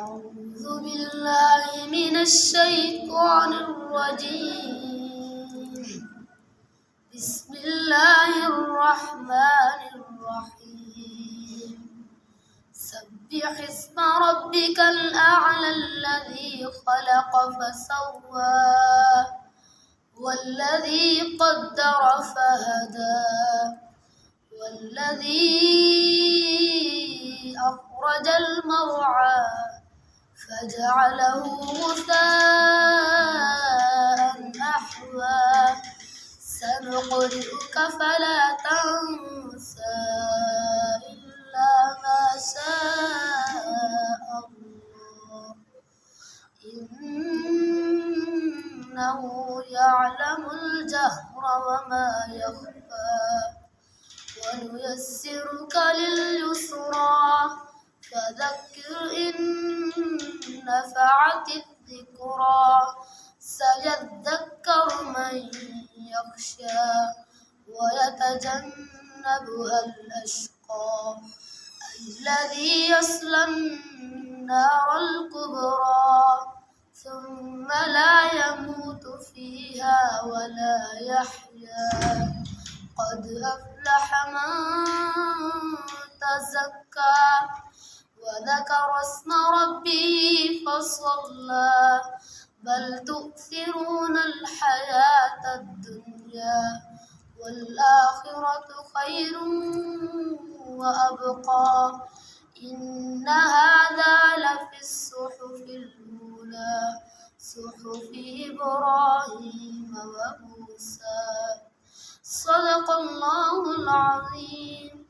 أعوذ بالله من الشيطان الرجيم. بسم الله الرحمن الرحيم. سبح اسم ربك الأعلى الذي خلق فسوى والذي قدر فهدى والذي أخرج المرعى فجعله غثاء أحوى سنقرئك فلا تنسى إلا ما شاء الله إنه يعلم الجهر وما يخفى ونيسرك لليسرى فذكر إن نفعت الذكرى سيذكر من يخشى ويتجنبها الأشقى الذي يصلى النار الكبرى ثم لا يموت فيها ولا يحيا قد أفلح من تزكى وذكر اسم ربه فصلى بل تؤثرون الحياة الدنيا والآخرة خير وأبقى إن هذا لفي الصحف الأولى صحف إبراهيم وموسى صدق الله العظيم.